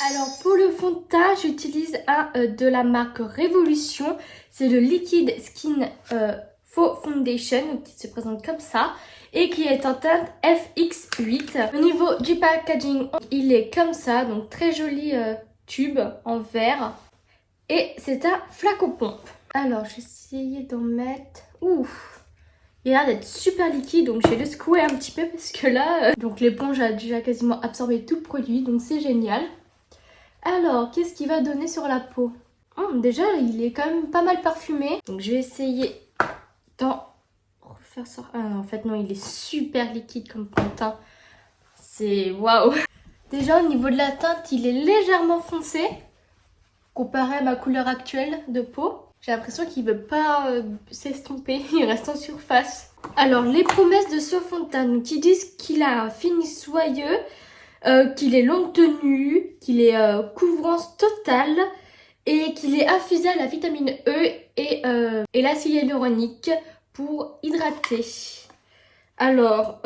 Alors pour le fond de teint, j'utilise un de la marque Révolution. C'est le Liquid Skin Faux Foundation qui se présente comme ça et qui est en teinte FX8. Au niveau du packaging, il est comme ça, donc très joli tube en verre. Et c'est un flacon pompe. Alors j'ai essayé d'en mettre... Ouf! Il a l'air d'être super liquide, donc je vais le secouer un petit peu parce que là... Donc l'éponge a déjà quasiment absorbé tout le produit, donc c'est génial. Alors, qu'est-ce qu'il va donner sur la peau? Déjà, il est quand même pas mal parfumé. Donc je vais essayer d'en refaire ça. Ah non, en fait non, il est super liquide comme fond de teint. C'est waouh! Déjà au niveau de la teinte, il est légèrement foncé comparé à ma couleur actuelle de peau. J'ai l'impression qu'il ne veut pas s'estomper, il reste en surface. Alors les promesses de ce fond de teint, donc ils disent qu'il a un fini soyeux, qu'il est longue tenue, qu'il est couvrance totale et qu'il est infusé à la vitamine E et l'acide hyaluronique pour hydrater. Alors,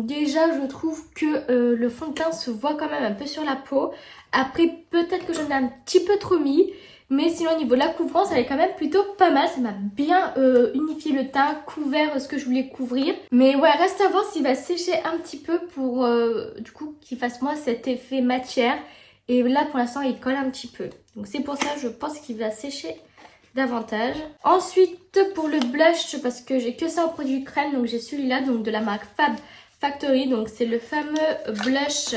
déjà, je trouve que le fond de teint se voit quand même un peu sur la peau. Après, peut-être que j'en ai un petit peu trop mis. Mais sinon, au niveau de la couvrance, elle est quand même plutôt pas mal. Ça m'a bien unifié le teint, couvert ce que je voulais couvrir. Mais ouais, reste à voir s'il va sécher un petit peu pour, du coup, qu'il fasse moins cet effet matière. Et là, pour l'instant, il colle un petit peu. Donc c'est pour ça, je pense qu'il va sécher davantage. Ensuite pour le blush, parce que j'ai que ça en produit crème, donc j'ai celui-là, donc de la marque Fab Factory. Donc c'est le fameux blush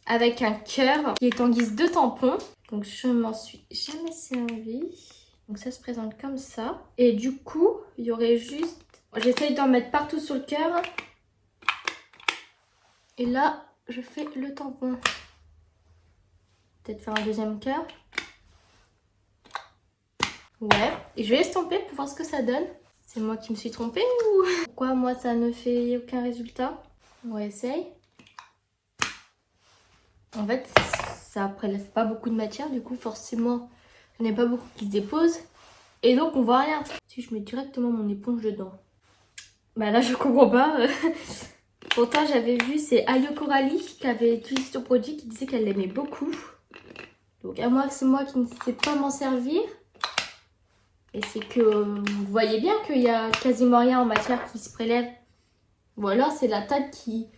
avec un cœur qui est en guise de tampon. Donc je m'en suis jamais servi. Donc ça se présente comme ça. Et du coup, il y aurait juste... J'essaye d'en mettre partout sur le cœur. Et là, je fais le tampon. Peut-être faire un deuxième cœur. Ouais, et je vais estomper pour voir ce que ça donne. C'est moi qui me suis trompée ou... Pourquoi moi ça ne fait aucun résultat? On essaye. En fait, ça prélève pas beaucoup de matière, du coup forcément, il n'y en a pas beaucoup qui se déposent. Et donc on voit rien. Si je mets directement mon éponge dedans. Bah là je comprends pas. Pourtant j'avais vu, c'est Ayo Coralie qui avait utilisé ce produit, qui disait qu'elle l'aimait beaucoup. Donc à moi, c'est moi qui ne sais pas m'en servir. Et c'est que vous voyez bien qu'il y a quasiment rien en matière qui se prélève. Ou alors c'est la teinte qui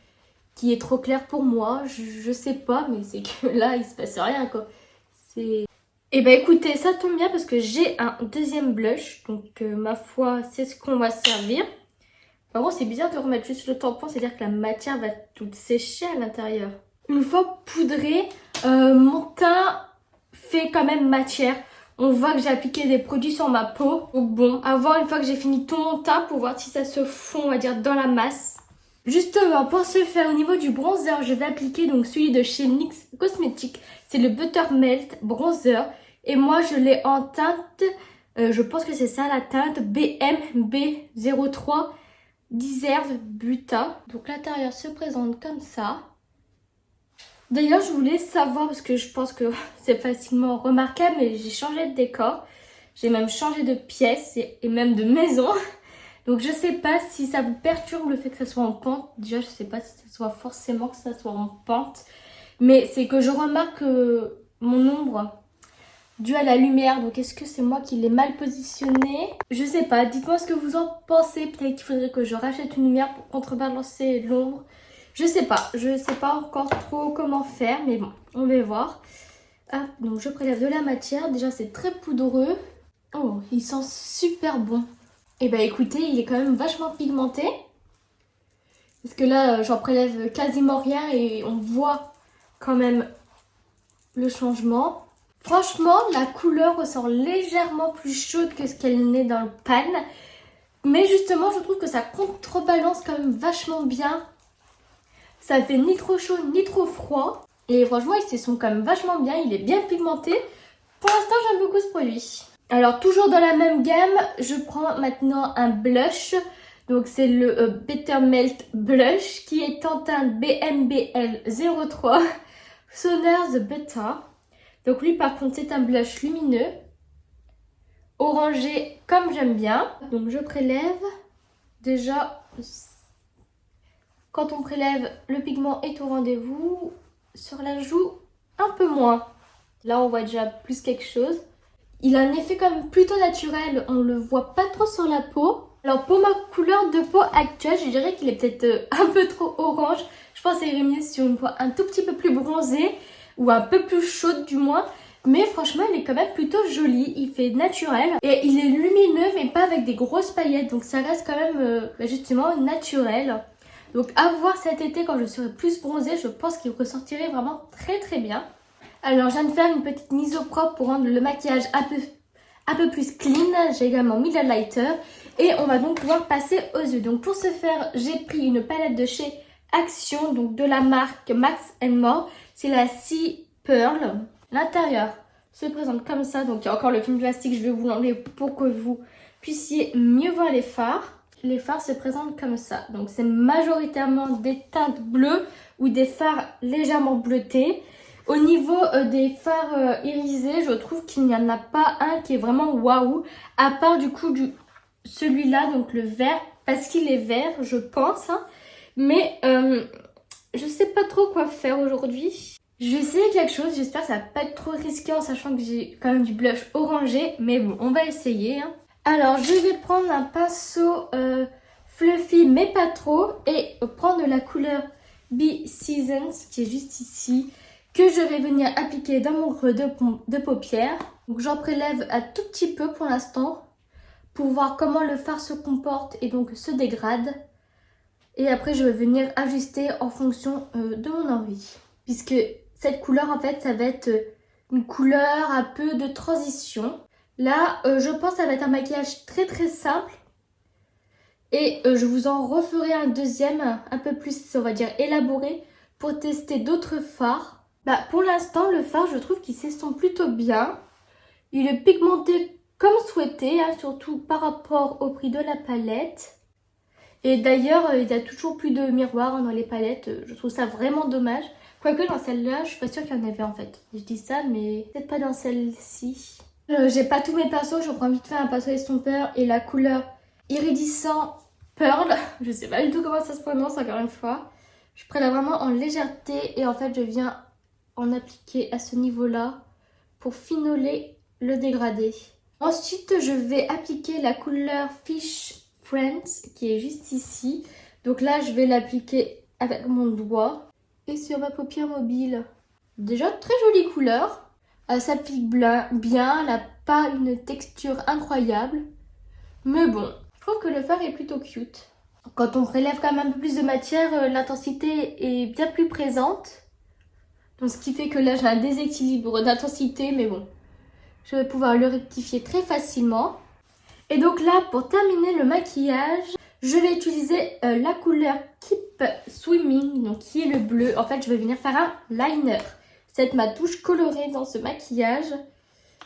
est trop claire pour moi. Je sais pas, mais c'est que là il se passe rien quoi. Et bah écoutez, ça tombe bien parce que j'ai un deuxième blush. Donc ma foi, c'est ce qu'on va servir. Par contre, c'est bizarre de remettre juste le tampon, c'est-à-dire que la matière va toute sécher à l'intérieur. Une fois poudré, mon teint fait quand même matière. On voit que j'ai appliqué des produits sur ma peau. Donc bon, à voir une fois que j'ai fini tout mon teint pour voir si ça se fond, on va dire, dans la masse. Justement, pour ce faire, au niveau du bronzer, je vais appliquer donc celui de chez NYX Cosmetics. C'est le Buttermelt Bronzer. Et moi, je l'ai en teinte, je pense que c'est ça la teinte BMB03 Deserve Buta. Donc l'intérieur se présente comme ça. D'ailleurs, je voulais savoir, parce que je pense que c'est facilement remarquable, mais j'ai changé de décor. J'ai même changé de pièce et même de maison. Donc je sais pas si ça vous perturbe le fait que ça soit en pente. Déjà, je sais pas si ça soit forcément que ça soit en pente. Mais c'est que je remarque mon ombre due à la lumière. Donc est-ce que c'est moi qui l'ai mal positionnée? Je sais pas, dites-moi ce que vous en pensez. Peut-être qu'il faudrait que je rachète une lumière pour contrebalancer l'ombre. Je sais pas encore trop comment faire, mais bon, on va voir. Ah, donc je prélève de la matière. Déjà, c'est très poudreux. Oh, il sent super bon. Et bah écoutez, il est quand même vachement pigmenté. Parce que là, j'en prélève quasiment rien et on voit quand même le changement. Franchement, la couleur ressort légèrement plus chaude que ce qu'elle n'est dans le pan. Mais justement, je trouve que ça contrebalance quand même vachement bien. Ça fait ni trop chaud ni trop froid. Et franchement, ils se sont quand même vachement bien. Il est bien pigmenté. Pour l'instant, j'aime beaucoup ce produit. Alors, toujours dans la même gamme, je prends maintenant un blush. Donc, c'est le Buttermelt Blush qui est en teinte BMBL03 Sonars Beta. Donc, lui, par contre, c'est un blush lumineux. Orangé, comme j'aime bien. Donc, je prélève. Déjà... Quand on prélève, le pigment est au rendez-vous. Sur la joue, un peu moins. Là, on voit déjà plus quelque chose. Il a un effet quand même plutôt naturel. On le voit pas trop sur la peau. Alors, pour ma couleur de peau actuelle, je dirais qu'il est peut-être un peu trop orange. Je pense qu'il irait mieux si on le voit un tout petit peu plus bronzé ou un peu plus chaude du moins. Mais franchement, il est quand même plutôt joli. Il fait naturel et il est lumineux, mais pas avec des grosses paillettes. Donc, ça reste quand même justement naturel. Donc, à voir cet été quand je serai plus bronzée, je pense qu'il ressortirait vraiment très très bien. Alors, je viens de faire une petite mise au propre pour rendre le maquillage un peu plus clean. J'ai également mis le lighter et on va donc pouvoir passer aux yeux. Donc, pour ce faire, j'ai pris une palette de chez Action, donc de la marque Max More. C'est la Sea Pearl. L'intérieur se présente comme ça. Donc, il y a encore le film plastique. Je vais vous l'enlever pour que vous puissiez mieux voir les fards. Les fards se présentent comme ça. Donc, c'est majoritairement des teintes bleues ou des fards légèrement bleutés. Au niveau des fards irisés, je trouve qu'il n'y en a pas un qui est vraiment waouh. À part du coup celui-là, donc le vert, parce qu'il est vert, je pense. Hein. Mais je sais pas trop quoi faire aujourd'hui. Je vais essayer quelque chose, j'espère que ça va pas être trop risqué en sachant que j'ai quand même du blush orangé. Mais bon, on va essayer. Hein. Alors, je vais prendre un pinceau fluffy, mais pas trop. Et prendre la couleur Be Seasons, qui est juste ici, que je vais venir appliquer dans mon creux de paupière. Donc, j'en prélève un tout petit peu pour l'instant, pour voir comment le fard se comporte et donc se dégrade. Et après, je vais venir ajuster en fonction de mon envie. Puisque cette couleur, en fait, ça va être une couleur un peu de transition. Là, je pense que ça va être un maquillage très très simple. Et je vous en referai un deuxième, un peu plus, on va dire, élaboré, pour tester d'autres fards. Bah, pour l'instant, le fard, je trouve qu'il s'estompe plutôt bien. Il est pigmenté comme souhaité, hein, surtout par rapport au prix de la palette. Et d'ailleurs, il n'y a toujours plus de miroirs dans les palettes. Je trouve ça vraiment dommage. Quoique dans celle-là, je suis pas sûre qu'il y en avait en fait. Je dis ça, mais peut-être pas dans celle-ci. J'ai pas tous mes pinceaux, je prends vite fait un pinceau estompeur et la couleur iridescent Pearl. Je sais pas du tout comment ça se prononce encore une fois. Je prends là vraiment en légèreté et en fait je viens en appliquer à ce niveau-là pour finoler le dégradé. Ensuite, je vais appliquer la couleur Fish Friends qui est juste ici. Donc là, je vais l'appliquer avec mon doigt et sur ma paupière mobile. Déjà, très jolie couleur. Elle s'applique bien, elle n'a pas une texture incroyable. Mais bon, je trouve que le fard est plutôt cute. Quand on prélève quand même un peu plus de matière, l'intensité est bien plus présente. Donc ce qui fait que là, j'ai un déséquilibre d'intensité, mais bon. Je vais pouvoir le rectifier très facilement. Et donc là, pour terminer le maquillage, je vais utiliser la couleur Keep Swimming, donc qui est le bleu. En fait, je vais venir faire un liner. C'est ma touche colorée dans ce maquillage.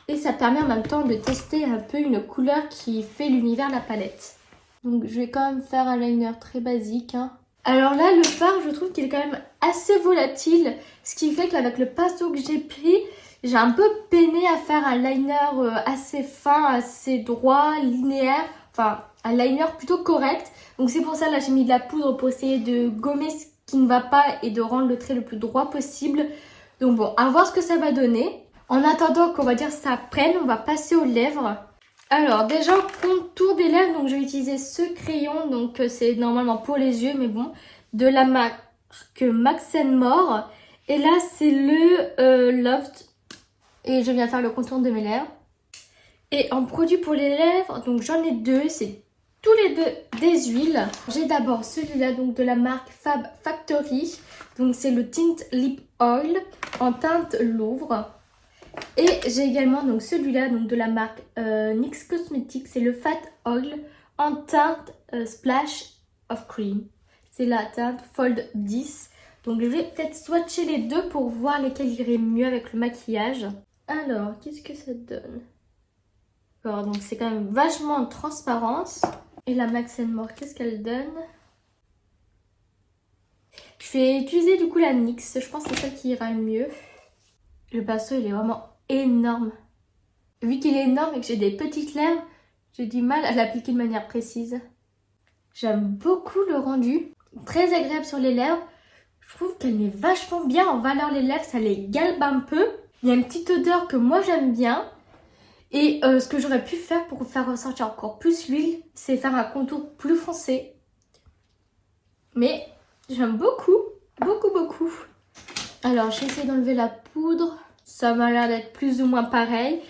Et ça permet en même temps de tester un peu une couleur qui fait l'univers de la palette. Donc je vais quand même faire un liner très basique. Hein. Alors là, le fard, je trouve qu'il est quand même assez volatile. Ce qui fait qu'avec le pinceau que j'ai pris, j'ai un peu peiné à faire un liner assez fin, assez droit, linéaire. Enfin, un liner plutôt correct. Donc c'est pour ça, là, j'ai mis de la poudre pour essayer de gommer ce qui ne va pas et de rendre le trait le plus droit possible. Donc bon, à voir ce que ça va donner. En attendant qu'on va dire ça prenne, on va passer aux lèvres. Alors déjà, contour des lèvres, donc je vais utiliser ce crayon. Donc c'est normalement pour les yeux, mais bon, de la marque Max More. Et là, c'est le Loft. Et je viens faire le contour de mes lèvres. Et en produit pour les lèvres, donc j'en ai deux, c'est tous les deux des huiles. J'ai d'abord celui-là, donc de la marque Fab Factory. Donc c'est le Tint Lip Oil en teinte Louvre. Et j'ai également donc celui-là, donc de la marque NYX Cosmetics, c'est le Fat Oil en teinte Splash of Cream. C'est la teinte Fold 10. Donc je vais peut-être swatcher les deux pour voir lesquels iraient mieux avec le maquillage. Alors, qu'est-ce que ça donne? D'accord, donc c'est quand même vachement en transparence. Et la Max More, qu'est-ce qu'elle donne? Je vais utiliser du coup la NYX, je pense que c'est celle qui ira le mieux. Le pinceau, il est vraiment énorme. Vu qu'il est énorme et que j'ai des petites lèvres, j'ai du mal à l'appliquer de manière précise. J'aime beaucoup le rendu, très agréable sur les lèvres. Je trouve qu'elle met vachement bien en valeur les lèvres, ça les galbe un peu. Il y a une petite odeur que moi j'aime bien. Et ce que j'aurais pu faire pour faire ressortir encore plus l'huile, c'est faire un contour plus foncé. Mais j'aime beaucoup, beaucoup. Alors j'ai essayé d'enlever la poudre. Ça m'a l'air d'être plus ou moins pareil.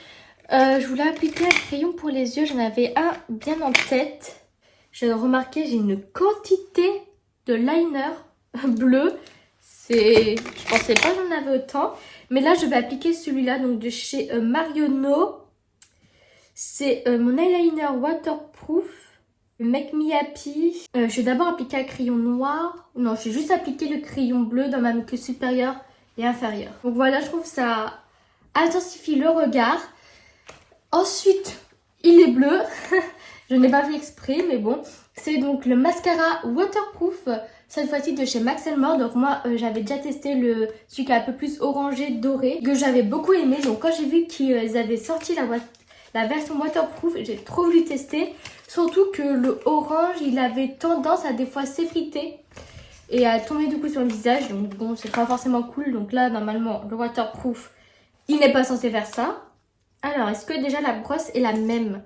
Je voulais appliquer un crayon pour les yeux. J'en avais un bien en tête. J'ai remarqué, j'ai une quantité de liner bleu. Je pensais pas que j'en avais autant. Mais là, je vais appliquer celui-là, donc de chez Marionneau. C'est mon eyeliner waterproof. Make Me Happy. Je vais d'abord appliquer un crayon noir. Non, je vais juste appliquer le crayon bleu dans ma muqueuse supérieure et inférieure. Donc voilà, je trouve que ça intensifie le regard. Ensuite, il est bleu. Je n'ai pas fait exprès, mais bon. C'est donc le mascara waterproof. Cette fois-ci de chez Max More. Donc moi, j'avais déjà testé celui qui est un peu plus orangé, doré, que j'avais beaucoup aimé. Donc quand j'ai vu qu'ils avaient sorti la version waterproof, j'ai trop voulu tester. Surtout que le orange, il avait tendance à des fois s'effriter et à tomber du coup sur le visage. Donc bon, c'est pas forcément cool. Donc là, normalement, le waterproof, il n'est pas censé faire ça. Alors, est-ce que déjà la brosse est la même?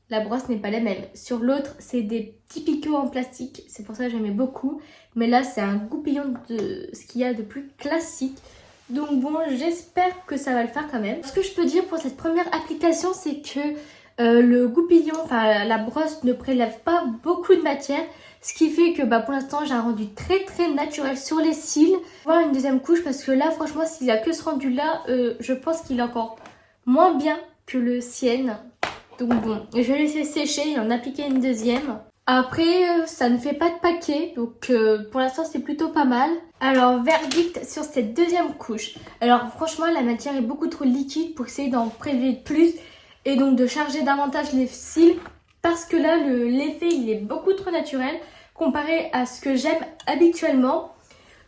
La brosse n'est pas la même. Sur l'autre, c'est des petits picots en plastique. C'est pour ça que j'aimais beaucoup. Mais là, c'est un goupillon de ce qu'il y a de plus classique. Donc bon, j'espère que ça va le faire quand même. Ce que je peux dire pour cette première application, c'est que le goupillon, enfin la brosse ne prélève pas beaucoup de matière. Ce qui fait que pour l'instant, j'ai un rendu très naturel sur les cils. Je vais voir une deuxième couche parce que là, franchement, s'il n'y a que ce rendu-là, je pense qu'il est encore moins bien que le sien. Donc bon, je vais laisser sécher et en appliquer une deuxième. Après, ça ne fait pas de paquet, donc pour l'instant c'est plutôt pas mal. Alors, verdict sur cette deuxième couche. Alors franchement, la matière est beaucoup trop liquide pour essayer d'en prélever plus et donc de charger davantage les cils. Parce que là, l'effet il est beaucoup trop naturel comparé à ce que j'aime habituellement.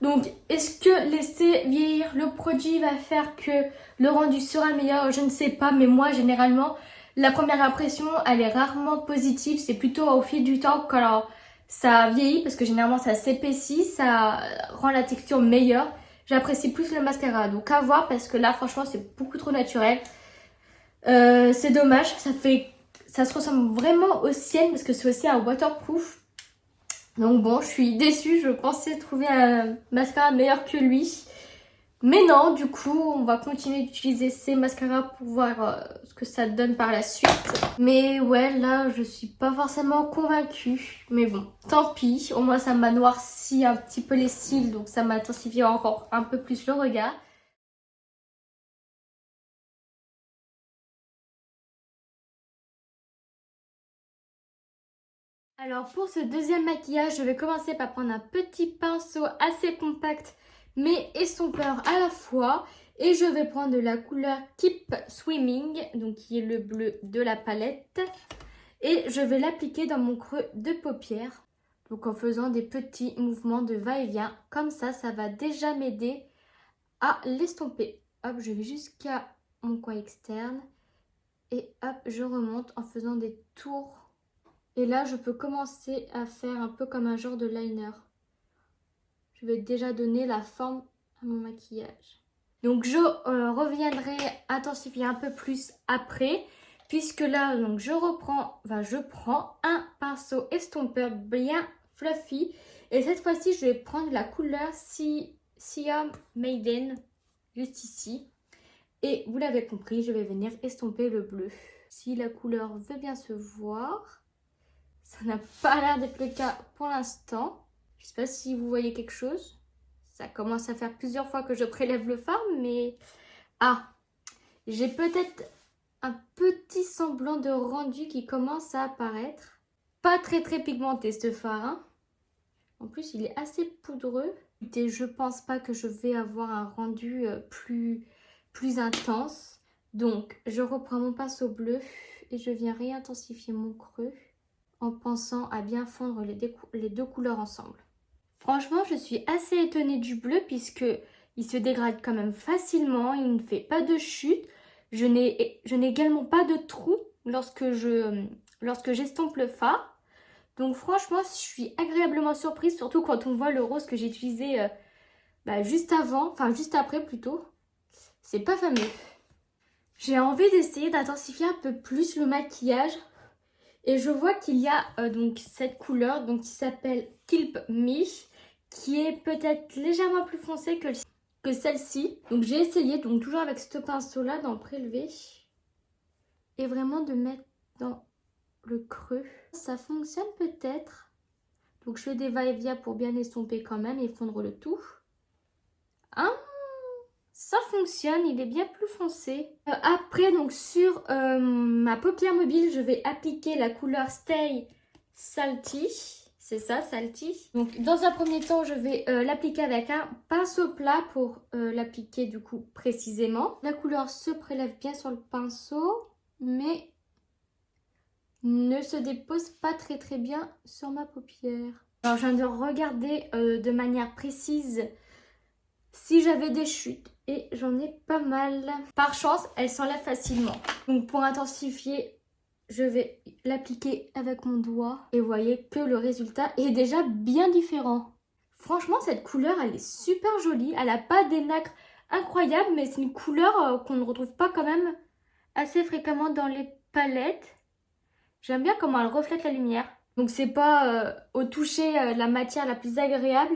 Donc, est-ce que laisser vieillir le produit va faire que le rendu sera meilleur? Je ne sais pas, mais moi généralement... La première impression, elle est rarement positive. C'est plutôt au fil du temps quand ça vieillit parce que généralement ça s'épaissit, ça rend la texture meilleure. J'apprécie plus le mascara. Donc à voir parce que là franchement c'est beaucoup trop naturel. C'est dommage, ça se ressemble vraiment au sien parce que c'est aussi un waterproof. Donc bon, je suis déçue. Je pensais trouver un mascara meilleur que lui. Mais non, du coup, on va continuer d'utiliser ces mascaras pour voir ce que ça donne par la suite. Mais ouais, là, je suis pas forcément convaincue. Mais bon, tant pis. Au moins, ça m'a noirci un petit peu les cils. Donc, ça m'a intensifié encore un peu plus le regard. Alors, pour ce deuxième maquillage, je vais commencer par prendre un petit pinceau assez compact mais estompeur à la fois. Et je vais prendre la couleur Keep Swimming, donc qui est le bleu de la palette. Et je vais l'appliquer dans mon creux de paupière. Donc en faisant des petits mouvements de va-et-vient. Comme ça va déjà m'aider à l'estomper. Hop, je vais jusqu'à mon coin externe. Et hop, je remonte en faisant des tours. Et là, je peux commencer à faire un peu comme un genre de liner. Je vais déjà donner la forme à mon maquillage. Donc je reviendrai intensifier un peu plus après. Puisque là, donc je prends un pinceau estompeur bien fluffy. Et cette fois-ci, je vais prendre la couleur Siam Maiden, juste ici. Et vous l'avez compris, je vais venir estomper le bleu. Si la couleur veut bien se voir, ça n'a pas l'air d'être le cas pour l'instant. Je ne sais pas si vous voyez quelque chose. Ça commence à faire plusieurs fois que je prélève le fard, mais... Ah, j'ai peut-être un petit semblant de rendu qui commence à apparaître. Pas très pigmenté ce fard, hein. En plus, il est assez poudreux. Et je pense pas que je vais avoir un rendu plus intense. Donc, je reprends mon pinceau bleu et je viens réintensifier mon creux en pensant à bien fondre les deux couleurs ensemble. Franchement, je suis assez étonnée du bleu puisque il se dégrade quand même facilement, il ne fait pas de chute. Je n'ai également pas de trou lorsque j'estompe le fard. Donc franchement, je suis agréablement surprise, surtout quand on voit le rose que j'ai utilisé juste avant, enfin juste après plutôt. c'est pas fameux. J'ai envie d'essayer d'intensifier un peu plus le maquillage. Et je vois qu'il y a donc cette couleur donc, qui s'appelle Kilp Me, qui est peut-être légèrement plus foncée que celle-ci. Donc j'ai essayé, donc toujours avec ce pinceau-là, d'en prélever et vraiment de mettre dans le creux. Ça fonctionne peut-être. Donc je fais des va-et-vient pour bien estomper quand même et fondre le tout. Ah, ça fonctionne, il est bien plus foncé. Après, donc sur ma paupière mobile, je vais appliquer la couleur Stay Salty. C'est ça, Salty. Donc dans un premier temps, je vais l'appliquer avec un pinceau plat pour l'appliquer du coup précisément. La couleur se prélève bien sur le pinceau, mais ne se dépose pas très bien sur ma paupière. Alors je viens de regarder de manière précise si j'avais des chutes et j'en ai pas mal. Par chance, elle s'enlève facilement. Donc pour intensifier, je vais l'appliquer avec mon doigt. Et vous voyez que le résultat est déjà bien différent. Franchement, cette couleur, elle est super jolie. Elle n'a pas des nacres incroyables, mais c'est une couleur qu'on ne retrouve pas quand même assez fréquemment dans les palettes. J'aime bien comment elle reflète la lumière. Donc c'est pas au toucher la matière la plus agréable.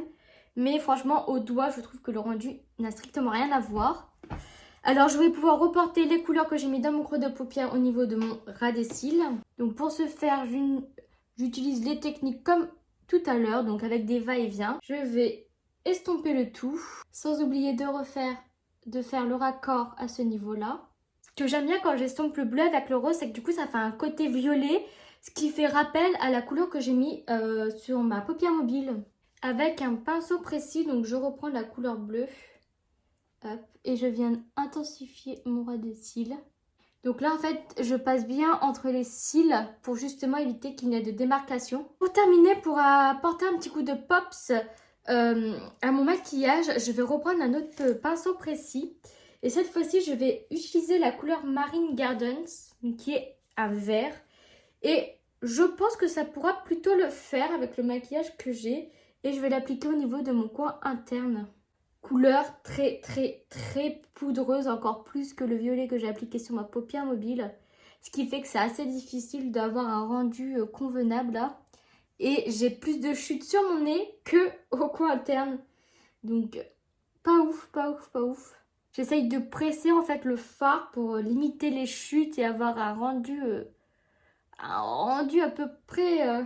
Mais franchement, au doigt, je trouve que le rendu n'a strictement rien à voir. Alors, je vais pouvoir reporter les couleurs que j'ai mis dans mon creux de paupière au niveau de mon ras des cils. Donc, pour ce faire, j'utilise les techniques comme tout à l'heure, donc avec des va-et-vient. Je vais estomper le tout, sans oublier de faire le raccord à ce niveau-là. Ce que j'aime bien quand j'estompe le bleu avec le rose, c'est que du coup, ça fait un côté violet, ce qui fait rappel à la couleur que j'ai mis sur ma paupière mobile. Avec un pinceau précis, donc je reprends la couleur bleue. Hop, et je viens intensifier mon ras des cils. Donc là, en fait, je passe bien entre les cils pour justement éviter qu'il n'y ait de démarcation. Pour terminer, pour apporter un petit coup de pops à mon maquillage, je vais reprendre un autre pinceau précis. Et cette fois-ci, je vais utiliser la couleur Marine Gardens, qui est un vert. Et je pense que ça pourra plutôt le faire avec le maquillage que j'ai. Et je vais l'appliquer au niveau de mon coin interne. Couleur très poudreuse, encore plus que le violet que j'ai appliqué sur ma paupière mobile. Ce qui fait que c'est assez difficile d'avoir un rendu convenable là. Et j'ai plus de chutes sur mon nez que au coin interne. Donc pas ouf. J'essaye de presser en fait le fard pour limiter les chutes et avoir un rendu à peu près...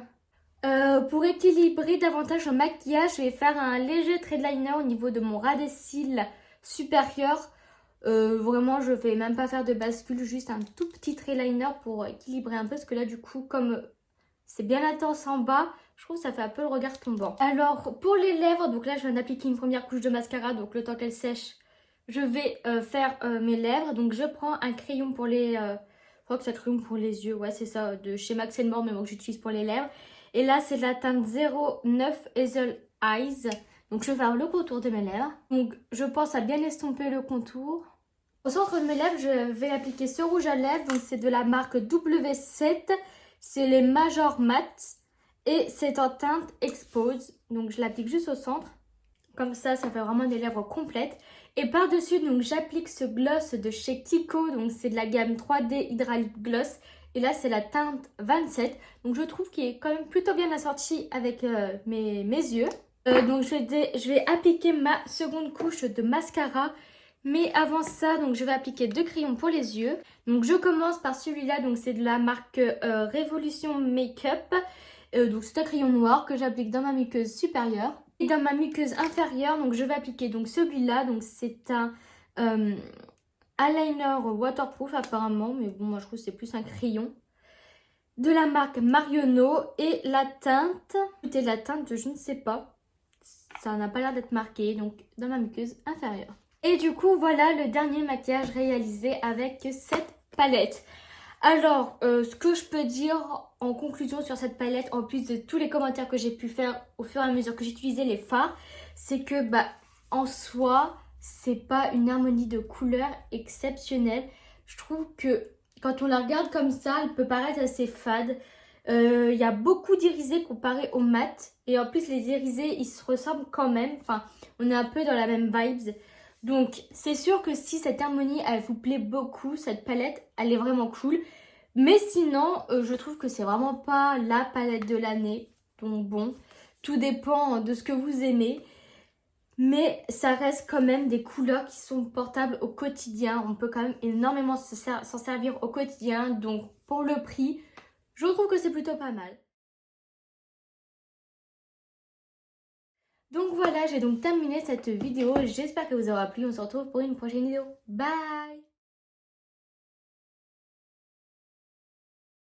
pour équilibrer davantage le maquillage, je vais faire un léger trait de liner au niveau de mon ras des cils supérieur. Vraiment, je vais même pas faire de bascule, juste un tout petit trait liner pour équilibrer un peu. Parce que là, du coup, comme c'est bien intense en bas, je trouve que ça fait un peu le regard tombant. Alors, pour les lèvres, donc là, je viens d'appliquer une première couche de mascara. Donc, le temps qu'elle sèche, je vais faire mes lèvres. Donc, je prends un crayon pour les... je crois que c'est un crayon pour les yeux. Ouais, c'est ça, de chez Max & More, mais moi que j'utilise pour les lèvres. Et là, c'est de la teinte 09 Hazel Eyes. Donc, je vais faire le contour de mes lèvres. Donc, je pense à bien estomper le contour. Au centre de mes lèvres, je vais appliquer ce rouge à lèvres. Donc, c'est de la marque W7. C'est les Major Matte. Et c'est en teinte Expose. Donc, je l'applique juste au centre. Comme ça, ça fait vraiment des lèvres complètes. Et par-dessus, donc, j'applique ce gloss de chez Kiko. Donc, c'est de la gamme 3D Hydraulic Gloss. Et là, c'est la teinte 27. Donc, je trouve qu'il est quand même plutôt bien assorti avec mes yeux. Donc, je vais appliquer ma seconde couche de mascara. Mais avant ça, donc, je vais appliquer 2 crayons pour les yeux. Donc, je commence par celui-là. Donc, c'est de la marque Révolution Makeup. Donc, c'est un crayon noir que j'applique dans ma muqueuse supérieure. Et dans ma muqueuse inférieure, donc, je vais appliquer donc celui-là. Donc, c'est un... eyeliner waterproof apparemment, mais bon, moi je trouve que c'est plus un crayon. De la marque Marionneau et la teinte, écoutez, la teinte, je ne sais pas. Ça n'a pas l'air d'être marqué, donc dans ma muqueuse inférieure. Et du coup, voilà le dernier maquillage réalisé avec cette palette. Alors, ce que je peux dire en conclusion sur cette palette, en plus de tous les commentaires que j'ai pu faire au fur et à mesure que j'utilisais les fards, c'est que, en soi... c'est pas une harmonie de couleurs exceptionnelle. Je trouve que quand on la regarde comme ça, elle peut paraître assez fade. Il y a beaucoup d'irisés comparé au mat. Et en plus, les irisés, ils se ressemblent quand même. Enfin, on est un peu dans la même vibes. Donc c'est sûr que si cette harmonie elle vous plaît beaucoup, cette palette elle est vraiment cool. Mais sinon je trouve que c'est vraiment pas la palette de l'année. Donc bon, tout dépend de ce que vous aimez. Mais ça reste quand même des couleurs qui sont portables au quotidien. On peut quand même énormément s'en servir au quotidien. Donc pour le prix, je trouve que c'est plutôt pas mal. Donc voilà, j'ai donc terminé cette vidéo. J'espère qu'elle vous aura plu. On se retrouve pour une prochaine vidéo. Bye!